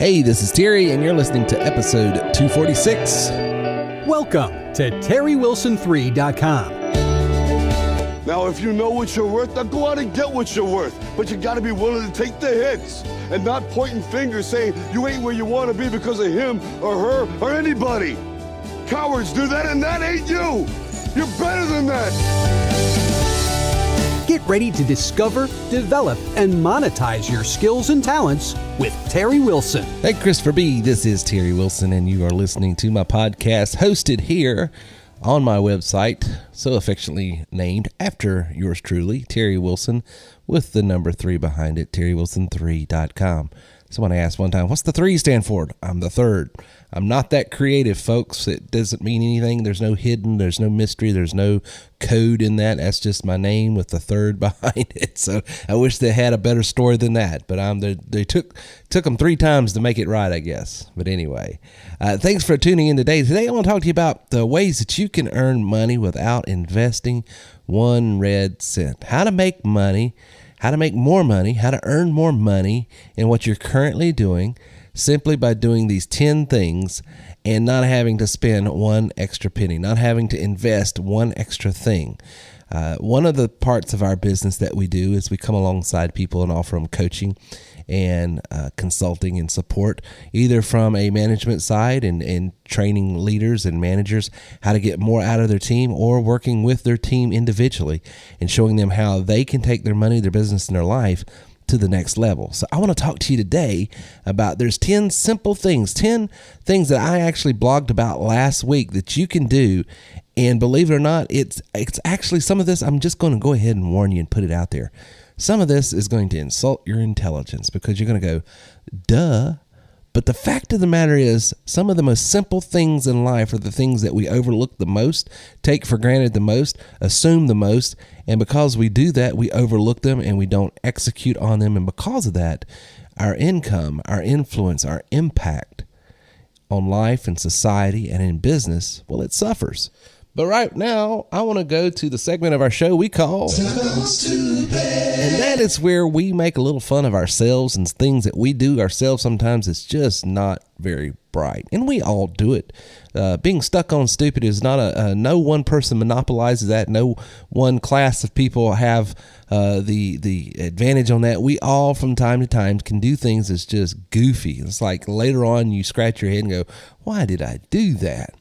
Hey, this is Terry, and you're listening to episode 246. Welcome to TerryWilson3.com. Now, if you know what you're worth, now go out and get what you're worth. But you gotta be willing to take the hits and not pointing fingers saying you ain't where you wanna be because of him or her or anybody. Cowards do that, and that ain't you. You're better than that. Get ready to discover, develop, and monetize your skills and talents with Terry Wilson. Hey, Christopher B. This is Terry Wilson, and you are listening to my podcast hosted here on my website, so affectionately named after yours truly, Terry Wilson, with the number 3 behind it, TerryWilson3.com. Someone asked one time, what's the 3 stand for? I'm the third. I'm not that creative, folks. It doesn't mean anything. There's no hidden, there's no mystery, there's no code in that. That's just my name with the third behind it. So I wish they had a better story than that, but they took them 3 times to make it right, I guess. But anyway, thanks for tuning in today. Today I want to talk to you about the ways that you can earn money without investing 1 red cent. How to make money, how to make more money, how to earn more money in what you're currently doing simply by doing these 10 things and not having to spend 1 extra penny, not having to invest 1 extra thing. One of the parts of our business that we do is we come alongside people and offer them coaching and consulting and support, either from a management side and training leaders and managers how to get more out of their team, or working with their team individually and showing them how they can take their money, their business, and their life to the next level. So I want to talk to you today about there's 10 simple things, 10 things that I actually blogged about last week that you can do. And believe it or not, it's actually some of this, I'm just going to go ahead and warn you and put it out there. Some of this is going to insult your intelligence because you're going to go, duh. But the fact of the matter is, some of the most simple things in life are the things that we overlook the most, take for granted the most, assume the most. And because we do that, we overlook them and we don't execute on them. And because of that, our income, our influence, our impact on life and society and in business, well, it suffers. But right now, I want to go to the segment of our show we call and that is where we make a little fun of ourselves and things that we do ourselves. Sometimes it's just not very bright, and we all do it. Being stuck on stupid is not no one person monopolizes that. No one class of people have the advantage on that. We all from time to time can do things that's just goofy. It's like later on you scratch your head and go, why did I do that?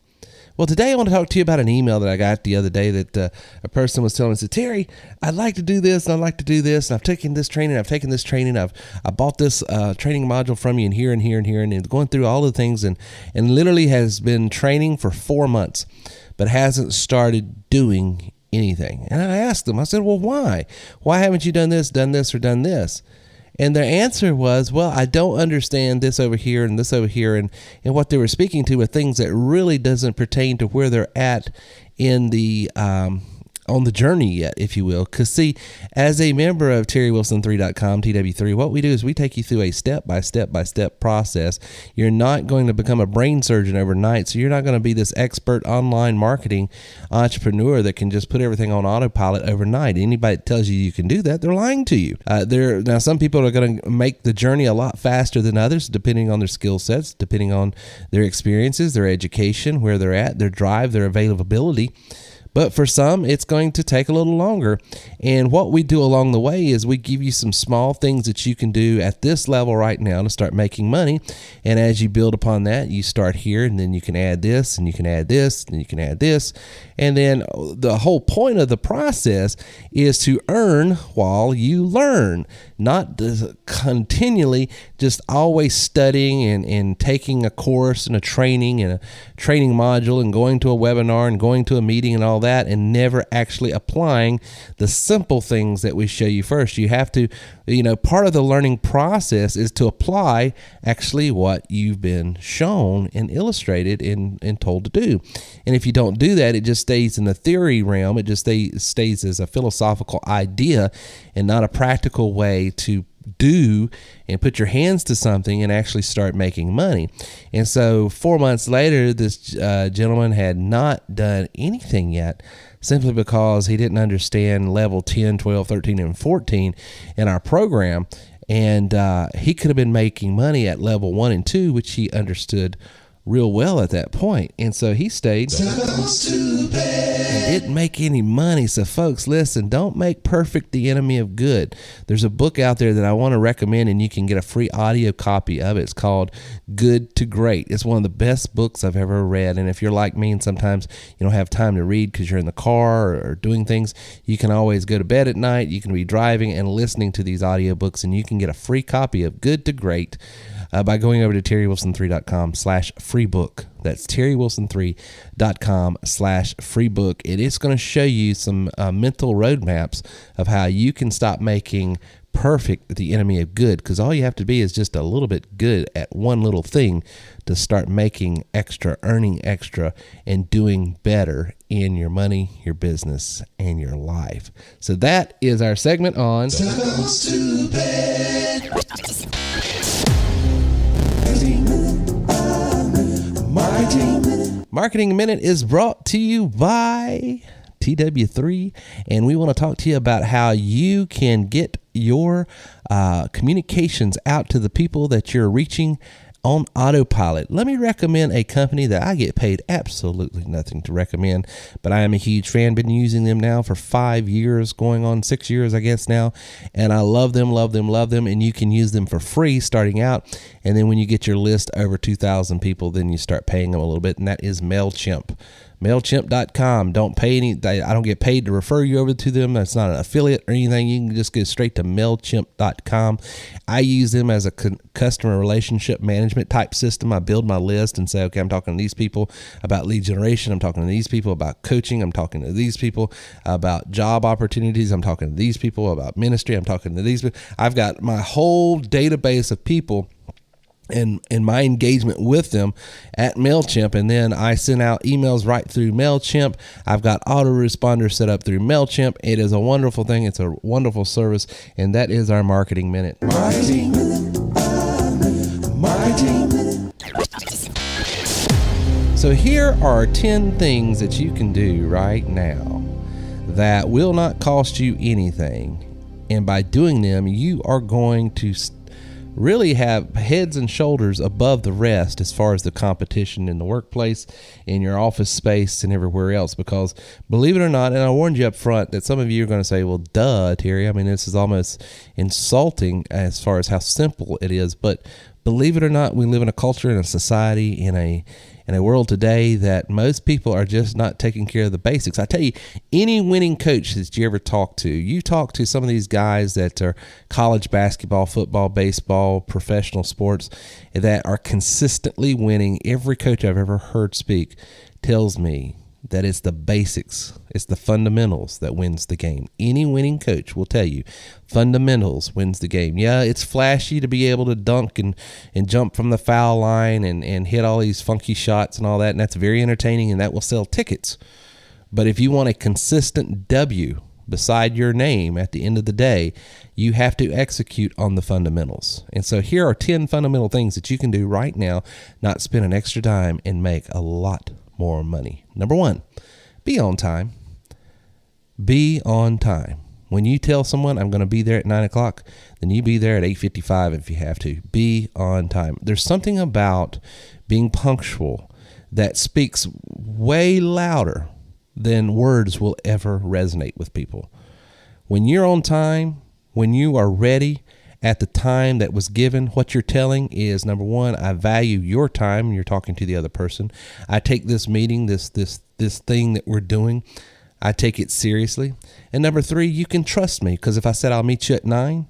Well, today I want to talk to you about an email that I got the other day that a person was telling me, said, Terry, I'd like to do this, and I'd like to do this, and I've taken this training, I bought this training module from you, and here, and here, and here, and going through all the things, and literally has been training for 4 months, but hasn't started doing anything. And I asked them, I said, well, why? Why haven't you done this, or done this? And their answer was, well, I don't understand this over here and this over here. And what they were speaking to were things that really doesn't pertain to where they're at in the on the journey yet, if you will. Because see, as a member of TerryWilson3.com, TW3, what we do is we take you through a step-by-step process. You're not going to become a brain surgeon overnight, so you're not going to be this expert online marketing entrepreneur that can just put everything on autopilot overnight. Anybody that tells you can do that, they're lying to you. Now, some people are going to make the journey a lot faster than others, depending on their skill sets, depending on their experiences, their education, where they're at, their drive, their availability. But for some, it's going to take a little longer. And what we do along the way is we give you some small things that you can do at this level right now to start making money. And as you build upon that, you start here, and then you can add this, and you can add this, and you can add this. And then the whole point of the process is to earn while you learn, not continually just always studying and taking a course and a training module and going to a webinar and going to a meeting and all that, and never actually applying the simple things that we show you first. You have to, part of the learning process is to apply actually what you've been shown and illustrated and told to do. And if you don't do that, it just stays in the theory realm. It just stays as a philosophical idea and not a practical way to do and put your hands to something and actually start making money. And so 4 months later, this gentleman had not done anything yet, simply because he didn't understand level 10, 12, 13, and 14 in our program. And he could have been making money at level 1 and 2, which he understood real well at that point. And so he stayed and didn't make any money. So folks, listen, don't make perfect the enemy of good. There's a book out there that I want to recommend, and you can get a free audio copy of it. It's called Good to Great. It's one of the best books I've ever read. And if you're like me and sometimes you don't have time to read because you're in the car or doing things, you can always go to bed at night. You can be driving and listening to these audiobooks, and you can get a free copy of Good to Great by going over to terrywilson3.com/free book. That's terrywilson3.com/free book. It is going to show you some mental roadmaps of how you can stop making perfect the enemy of good, because all you have to be is just a little bit good at one little thing to start making extra, earning extra, and doing better in your money, your business, and your life. So that is our segment on Marketing Minute is brought to you by TW3, and we want to talk to you about how you can get your communications out to the people that you're reaching on autopilot. Let me recommend a company that I get paid absolutely nothing to recommend, but I am a huge fan. Been using them now for 5 years, going on 6 years, I guess now, and I love them, and you can use them for free starting out, and then when you get your list over 2,000 people, then you start paying them a little bit, and that is MailChimp. MailChimp.com. Don't pay any. I don't get paid to refer you over to them. That's not an affiliate or anything. You can just go straight to MailChimp.com. I use them as a customer relationship management type system. I build my list and say, okay, I'm talking to these people about lead generation. I'm talking to these people about coaching. I'm talking to these people about job opportunities. I'm talking to these people about ministry. I'm talking to these people. I've got my whole database of people and my engagement with them at MailChimp, and then I send out emails right through MailChimp. I've got autoresponder set up through MailChimp. It is a wonderful thing. It's a wonderful service, and that is our Marketing Minute. Marketing Minute. So here are 10 things that you can do right now that will not cost you anything, and by doing them, you are going to really have heads and shoulders above the rest as far as the competition in the workplace, in your office space, and everywhere else. Because believe it or not, and I warned you up front that some of you are going to say, well, duh, Terry, I mean, this is almost insulting as far as how simple it is. But believe it or not, we live in a culture, in a society, in a world today that most people are just not taking care of the basics. I tell you, any winning coach that you ever talk to, you talk to some of these guys that are college basketball, football, baseball, professional sports that are consistently winning. Every coach I've ever heard speak tells me that it's the basics, it's the fundamentals that wins the game. Any winning coach will tell you fundamentals wins the game. Yeah, it's flashy to be able to dunk and jump from the foul line and hit all these funky shots and all that, and that's very entertaining, and that will sell tickets. But if you want a consistent W beside your name at the end of the day, you have to execute on the fundamentals. And so here are 10 fundamental things that you can do right now, not spend an extra dime, and make a lot more money. Number 1, be on time. Be on time. When you tell someone I'm going to be there at 9 o'clock, then you be there at 8:55 if you have to. Be on time. There's something about being punctual that speaks way louder than words will ever resonate with people. When you're on time, when you are ready at the time that was given, what you're telling is, number 1, I value your time, and you're talking to the other person. I take this meeting, this thing that we're doing, I take it seriously. And number 3, you can trust me, because if I said I'll meet you at 9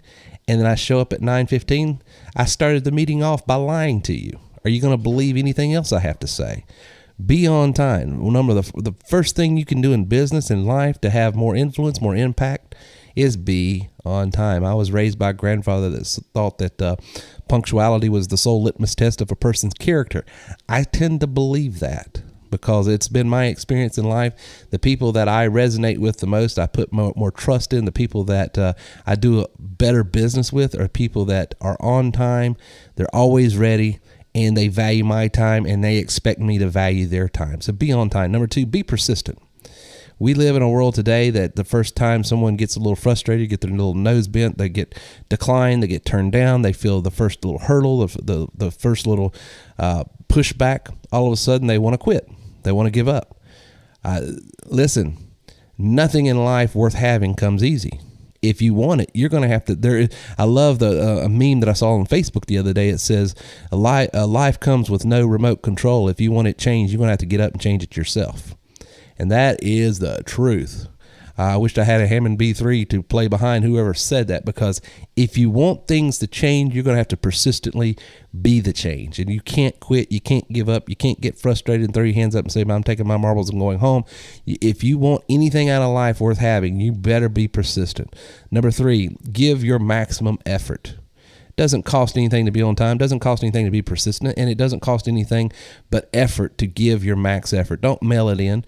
and then I show up at 9:15, I started the meeting off by lying to you. Are you going to believe anything else I have to say? Be on time. Remember, the first thing you can do in business and life to have more influence, more impact, is be on time. I was raised by a grandfather that thought that punctuality was the sole litmus test of a person's character. I tend to believe that because it's been my experience in life. The people that I resonate with the most, I put more trust in. The people that I do better business with are people that are on time. They're always ready, and they value my time, and they expect me to value their time. So be on time. Number 2, be persistent. We live in a world today that the first time someone gets a little frustrated, get their little nose bent, they get declined, they get turned down, they feel the first little hurdle, the first little pushback, all of a sudden they want to quit. They want to give up. Listen, nothing in life worth having comes easy. If you want it, you're going to have to. I love a meme that I saw on Facebook the other day. It says, a life comes with no remote control. If you want it changed, you're going to have to get up and change it yourself. And that is the truth. I wished I had a Hammond B3 to play behind whoever said that, because if you want things to change, you're going to have to persistently be the change. And you can't quit. You can't give up. You can't get frustrated and throw your hands up and say, I'm taking my marbles and going home. If you want anything out of life worth having, you better be persistent. Number 3, give your maximum effort. Doesn't cost anything to be on time, doesn't cost anything to be persistent, and it doesn't cost anything but effort to give your max effort. Don't mail it in.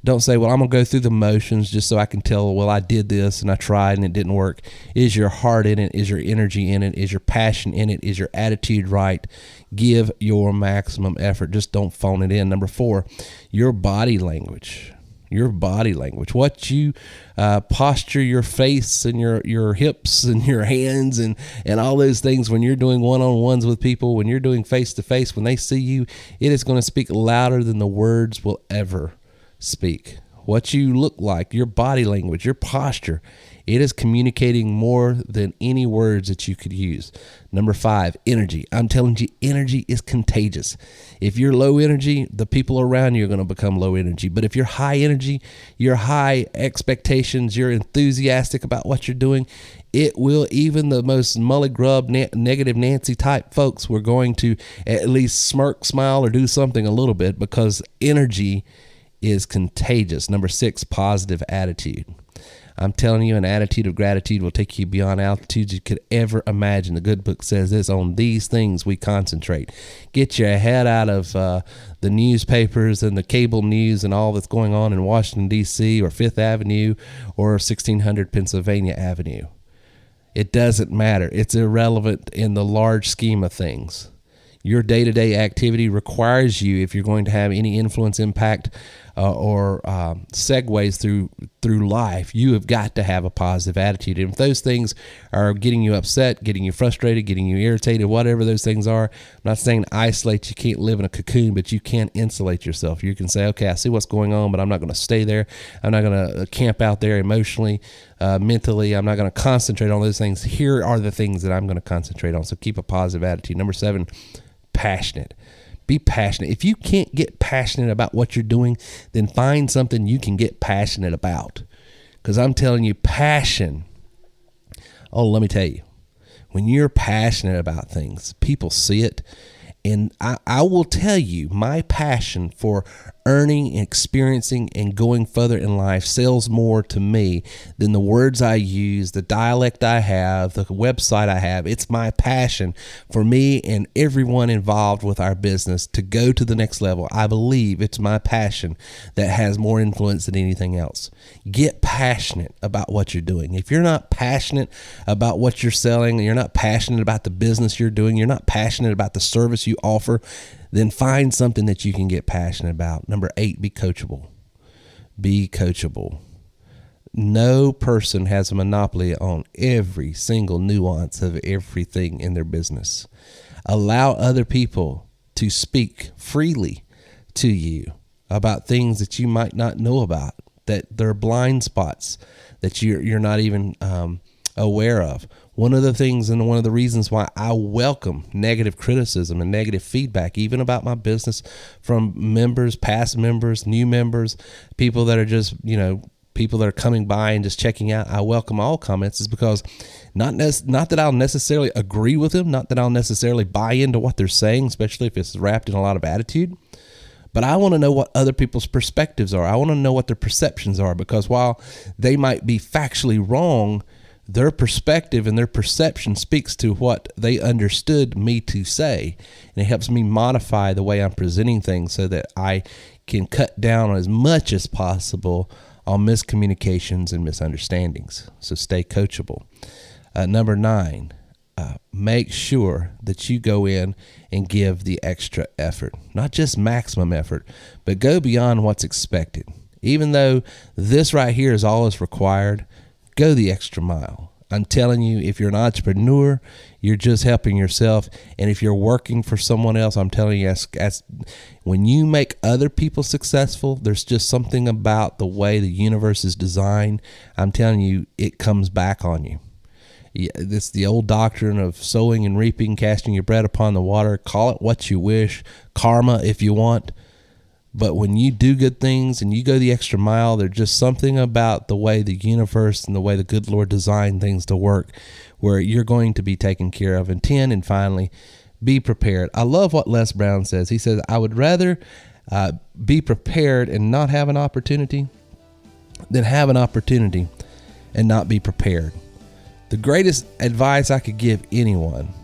Don't say, well, I'm going to go through the motions just so I can tell, well, I did this and I tried and it didn't work. Is your heart in it? Is your energy in it? Is your passion in it? Is your attitude right? Give your maximum effort. Just don't phone it in. Number 4, your body language. Your body language, what you posture your face and your hips and your hands and all those things when you're doing one-on-ones with people, when you're doing face-to-face, when they see you, it is going to speak louder than the words will ever speak. What you look like, your body language, your posture, it is communicating more than any words that you could use. Number 5, energy. I'm telling you, energy is contagious. If you're low energy, the people around you are going to become low energy. But if you're high energy, you're high expectations, you're enthusiastic about what you're doing, it will, even the most mully grub, negative Nancy type folks, we're going to at least smirk, smile, or do something a little bit, because energy is contagious. Number 6, positive attitude. I'm telling you, an attitude of gratitude will take you beyond altitudes you could ever imagine. The good book says this: on these things we concentrate. Get your head out of the newspapers and the cable news and all that's going on in Washington, D.C., or Fifth Avenue or 1600 Pennsylvania Avenue. It doesn't matter. It's irrelevant in the large scheme of things. Your day-to-day activity requires you, if you're going to have any influence, impact, or segues through life, you have got to have a positive attitude. And if those things are getting you upset, getting you frustrated, getting you irritated, whatever those things are, I'm not saying isolate, you can't live in a cocoon, but you can insulate yourself. You can say, okay, I see what's going on, but I'm not going to stay there. I'm not going to camp out there emotionally, mentally. I'm not going to concentrate on those things. Here are the things that I'm going to concentrate on. So keep a positive attitude. Number 7, passionate. Be passionate. If you can't get passionate about what you're doing, then find something you can get passionate about. Because I'm telling you, passion. Oh, let me tell you, when you're passionate about things, people see it. And I will tell you, my passion for earning, experiencing, and going further in life sells more to me than the words I use, the dialect I have, the website I have. It's my passion for me and everyone involved with our business to go to the next level. I believe it's my passion that has more influence than anything else. Get passionate about what you're doing. If you're not passionate about what you're selling, you're not passionate about the business you're doing, you're not passionate about the service you offer, then find something that you can get passionate about. Number 8, be coachable. Be coachable. No person has a monopoly on every single nuance of everything in their business. Allow other people to speak freely to you about things that you might not know about, that there are blind spots that you're not even aware of. One of the things and one of the reasons why I welcome negative criticism and negative feedback, even about my business, from members, past members, new members, people that are just, people that are coming by and just checking out, I welcome all comments, is because not that I'll necessarily agree with them, not that I'll necessarily buy into what they're saying, especially if it's wrapped in a lot of attitude, but I want to know what other people's perspectives are. I want to know what their perceptions are, because while they might be factually wrong, their perspective and their perception speaks to what they understood me to say. And it helps me modify the way I'm presenting things so that I can cut down as much as possible on miscommunications and misunderstandings. So stay coachable. Number 9, make sure that you go in and give the extra effort, not just maximum effort, but go beyond what's expected. Even though this right here is all that's required, go the extra mile. I'm telling you, if you're an entrepreneur, you're just helping yourself. And if you're working for someone else, I'm telling you, when you make other people successful, there's just something about the way the universe is designed. I'm telling you, it comes back on you. This the old doctrine of sowing and reaping, casting your bread upon the water. Call it what you wish, karma if you want. But when you do good things and you go the extra mile, there's just something about the way the universe and the way the good Lord designed things to work where you're going to be taken care of. And 10, and finally, be prepared. I love what Les Brown says. He says, I would rather be prepared and not have an opportunity than have an opportunity and not be prepared. The greatest advice I could give anyone,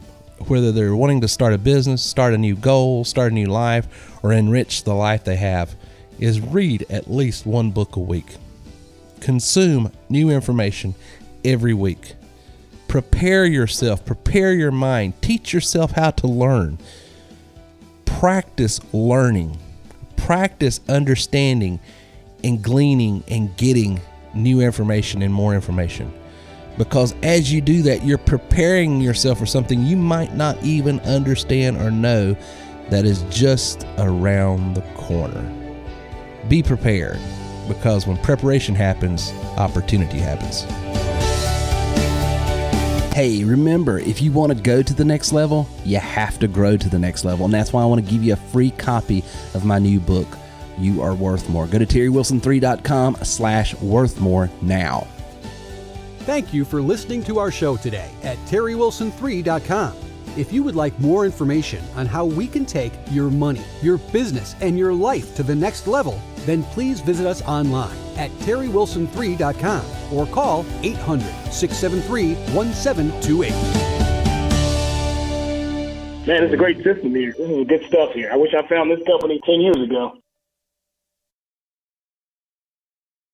whether they're wanting to start a business, start a new goal, start a new life, or enrich the life they have, is read at least one book a week. Consume new information every week. Prepare yourself, prepare your mind, teach yourself how to learn. Practice learning, practice understanding and gleaning and getting new information and more information. Because as you do that, you're preparing yourself for something you might not even understand or know that is just around the corner. Be prepared, because when preparation happens, opportunity happens. Hey, remember, if you want to go to the next level, you have to grow to the next level. And that's why I want to give you a free copy of my new book, You Are Worth More. Go to TerryWilson3.com/worthmore now. Thank you for listening to our show today at TerryWilson3.com. If you would like more information on how we can take your money, your business, and your life to the next level, then please visit us online at TerryWilson3.com or call 800-673-1728. Man, it's a great system here. This is good stuff here. I wish I found this company 10 years ago.